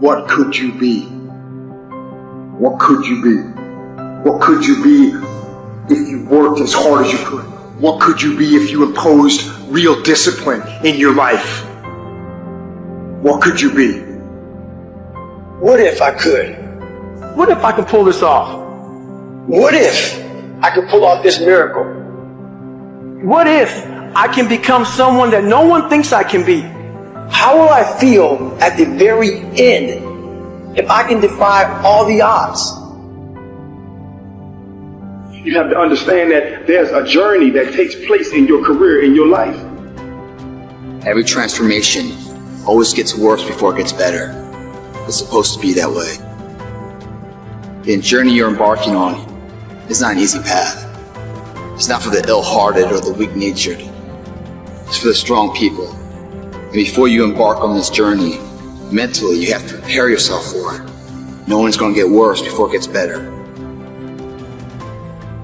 what could you be? What could you be? What could you be if you worked as hard as you could? What could you be if you imposed real discipline in your life? What could you be? What if I could? What if I can pull this off? What if I could pull off this miracle? What if I can become someone that no one thinks I can be? How will I feel at the very end if I can defy all the odds? You have to understand that there's a journey that takes place in your career, in your life. Every transformation always gets worse before it gets better. It's supposed to be that way. The journey you're embarking on is not an easy path. It's not for the ill-hearted or the weak-natured. It's for the strong people. And before you embark on this journey, mentally you have to prepare yourself for it. No one's going to get worse before it gets better.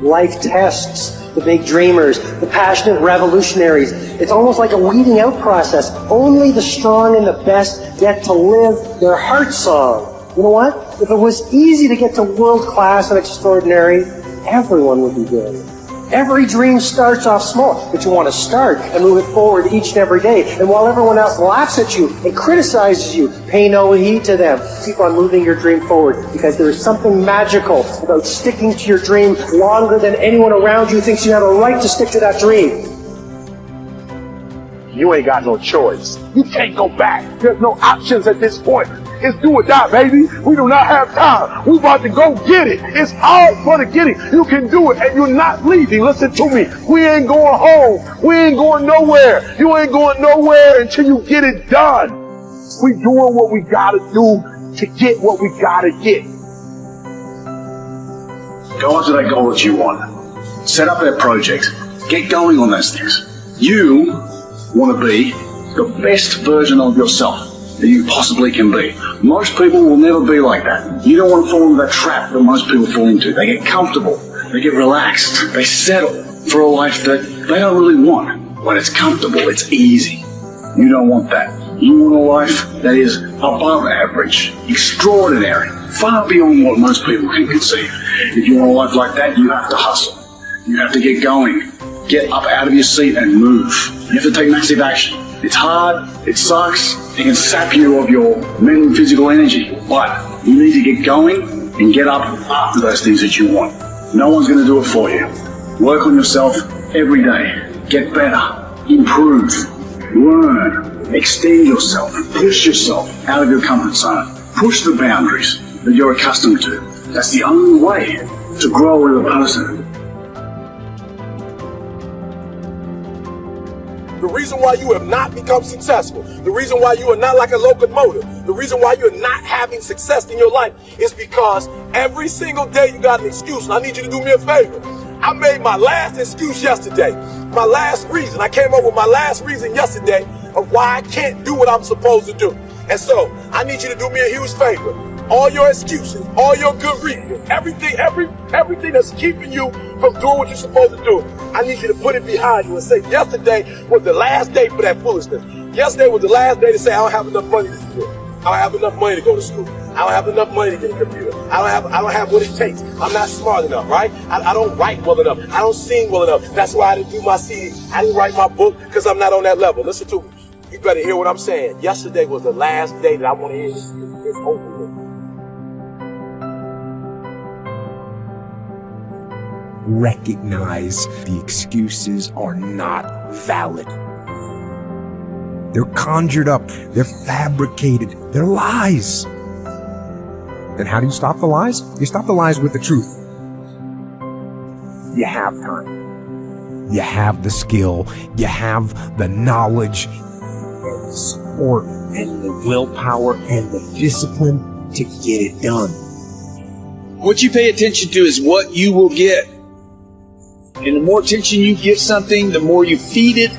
Life tests the big dreamers, the passionate revolutionaries. It's almost like a weeding out process. Only the strong and the best get to live their heart song. You know what? If it was easy to get to world class and extraordinary, everyone would be good. Every dream starts off small, but you want to start and move it forward each and every day. And while everyone else laughs at you and criticizes you, pay no heed to them. Keep on moving your dream forward, because there is something magical about sticking to your dream longer than anyone around you thinks you have a right to stick to that dream. You ain't got no choice. You can't go back. There's no options at this point. It's do or die, baby. We do not have time. We about to go get it. It's hard for to get it. You can do it, and you're not leaving. Listen to me. We ain't going home. We ain't going nowhere. You ain't going nowhere until you get it done. We doing what we gotta do to get what we gotta get. Go after that goal that you want. Set up that project. Get going on those things. You want to be the best version of yourself that you possibly can be. Most people will never be like that. You don't want to fall into that trap that most people fall into. They get comfortable. They get relaxed. They settle for a life that they don't really want. When it's comfortable, it's easy. You don't want that. You want a life that is above average, extraordinary, far beyond what most people can conceive. If you want a life like that, you have to hustle. You have to get going. Get up out of your seat and move. You have to take massive action. It's hard, it sucks, it can sap you of your mental and physical energy, but you need to get going and get up after those things that you want. No one's going to do it for you. Work on yourself every day. Get better, improve, learn, extend yourself, push yourself out of your comfort zone. Push the boundaries that you're accustomed to. That's the only way to grow as a person. The reason why you have not become successful, the reason why you are not like a locomotive, the reason why you're not having success in your life is because every single day you got an excuse. And I need you to do me a favor. I made my last excuse yesterday. My last reason. I came up with my last reason yesterday of why I can't do what I'm supposed to do. And so I need you to do me a huge favor. All your excuses, all your good reasons, everything that's keeping you from doing what you're supposed to do, I need you to put it behind you and say, yesterday was the last day for that foolishness. Yesterday was the last day to say, I don't have enough money to do this. I don't have enough money to go to school. I don't have enough money to get a computer. I don't have what it takes. I'm not smart enough, right? I don't write well enough. I don't sing well enough. That's why I didn't do my CD. I didn't write my book because I'm not on that level. Listen to me. You better hear what I'm saying. Yesterday was the last day that I want to hear this. It's over with. Recognize the excuses are not valid. They're conjured up, they're fabricated, they're lies. And how do you stop the lies? You stop the lies with the truth. You have time. You have the skill. You have the knowledge and the support and the willpower and the discipline to get it done. What you pay attention to is what you will get. And the more attention you give something, the more you feed it,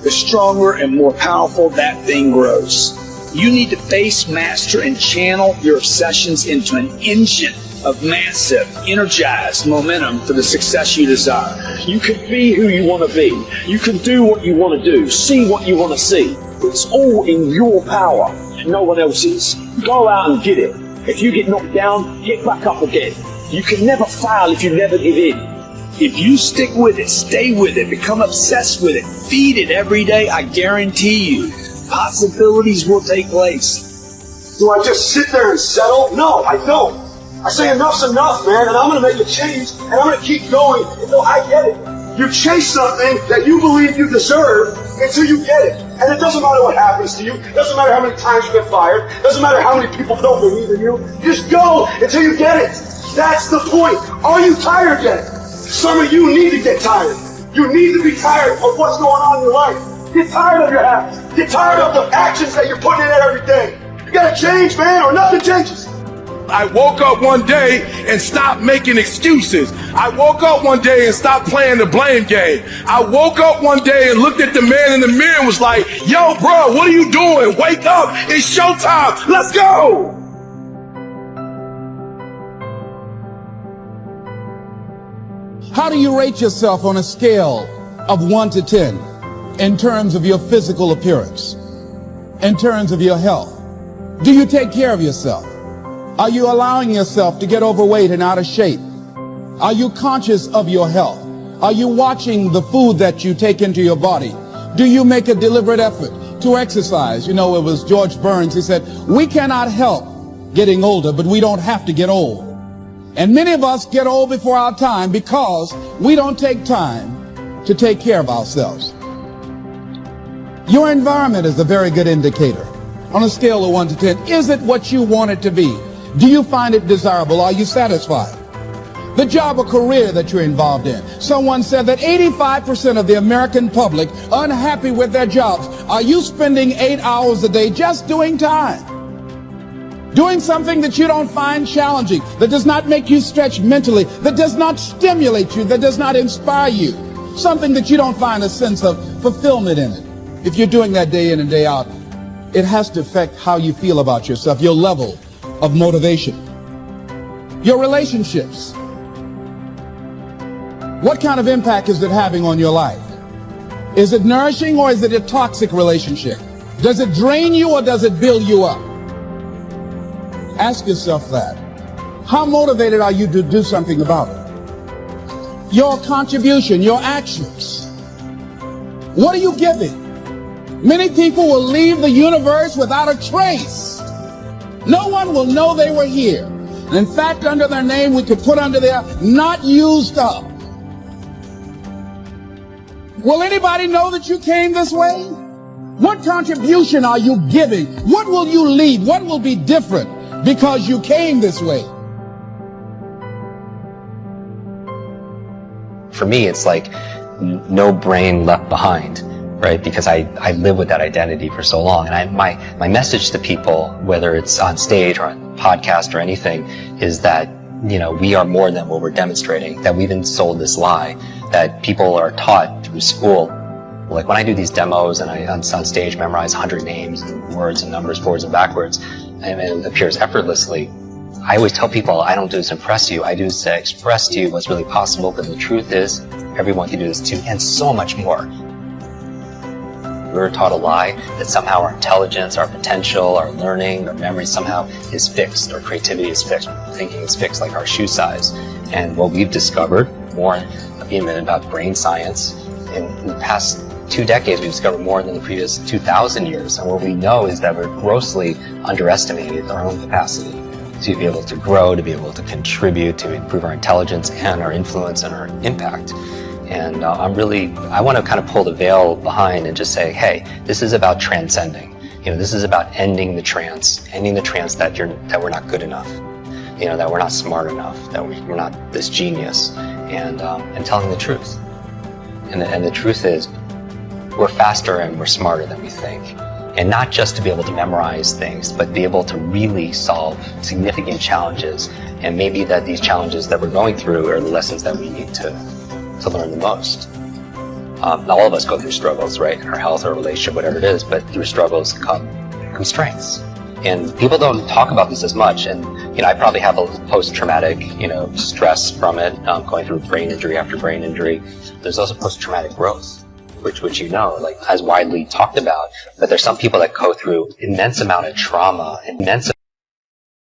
the stronger and more powerful that thing grows. You need to face, master, and channel your obsessions into an engine of massive, energized momentum for the success you desire. You can be who you want to be. You can do what you want to do. See what you want to see. It's all in your power. and no one else is. Go out and get it. If you get knocked down, get back up again. You can never fail if you never give in. If you stick with it, stay with it, become obsessed with it, feed it every day, I guarantee you, possibilities will take place. Do I just sit there and settle? No, I don't. I say enough's enough, man, and I'm going to make a change, and I'm going to keep going until I get it. You chase something that you believe you deserve until you get it. And it doesn't matter what happens to you. It doesn't matter how many times you get fired. It doesn't matter how many people don't believe in you. Just go until you get it. That's the point. Are you tired yet? Some of you need to get tired. You need to be tired of what's going on in your life. Get tired of your habits. Get tired of the actions that you're putting in every day. You gotta change, man, or nothing changes. I woke up one day and stopped making excuses. I woke up one day and stopped playing the blame game. I woke up one day and looked at the man in the mirror and was like, yo, bro, what are you doing? Wake up. It's showtime. Let's go. How do you rate yourself on a scale of 1 to 10 in terms of your physical appearance, in terms of your health? Do you take care of yourself? Are you allowing yourself to get overweight and out of shape? Are you conscious of your health? Are you watching the food that you take into your body? Do you make a deliberate effort to exercise? You know, it was George Burns. He said, we cannot help getting older, but we don't have to get old. And many of us get old before our time because we don't take time to take care of ourselves. Your environment is a very good indicator. On a scale of 1 to 10, is it what you want it to be? Do you find it desirable? Are you satisfied? The job or career that you're involved in. Someone said that 85% of the American public are unhappy with their jobs. Are you spending 8 hours a day just doing time? Doing something that you don't find challenging, that does not make you stretch mentally, that does not stimulate you, that does not inspire you. Something that you don't find a sense of fulfillment in it. If you're doing that day in and day out, it has to affect how you feel about yourself, your level of motivation. Your relationships. What kind of impact is it having on your life? Is it nourishing or is it a toxic relationship? Does it drain you or does it build you up? Ask yourself that. How motivated are you to do something about it? Your contribution, your actions. What are you giving? Many people will leave the universe without a trace. No one will know they were here. And in fact, under their name, we could put under there, not used up. Will anybody know that you came this way? What contribution are you giving? What will you leave? What will be different because you came this way? For me, it's like no brain left behind. Right? Because I live with that identity for so long. And my message to people, whether it's on stage or on podcast or anything, is that, you know, we are more than what we're demonstrating, that we've been sold this lie, that people are taught through school. Like when I do these demos and I on stage memorize 100 names and words and numbers forwards and backwards, and it appears effortlessly, I always tell people I don't do this to impress you, I do this to express to you what's really possible, but the truth is everyone can do this too, and so much more. We were taught a lie that somehow our intelligence, our potential, our learning, our memory somehow is fixed, or creativity is fixed, thinking is fixed, like our shoe size. And what we've discovered, more being about brain science, in the past 2 decades we've discovered more than the previous 2,000 years. And what we know is that we're grossly underestimated our own capacity to be able to grow, to be able to contribute, to improve our intelligence and our influence and our impact. And I want to kind of pull the veil behind and just say, hey, this is about transcending. You know, this is about ending the trance that we're not good enough, you know, that we're not smart enough, that we're not this genius, and telling the truth. And the truth is, we're faster and we're smarter than we think. And not just to be able to memorize things, but be able to really solve significant challenges. And maybe that these challenges that we're going through are the lessons that we need to learn the most. All of us go through struggles, right? In our health or relationship, whatever it is, but through struggles come strengths. And people don't talk about this as much. And, you know, I probably have a post-traumatic, you know, stress from it, going through brain injury after brain injury. There's also post-traumatic growth. which you know, like as widely talked about. But there's some people that go through immense amount of trauma, immense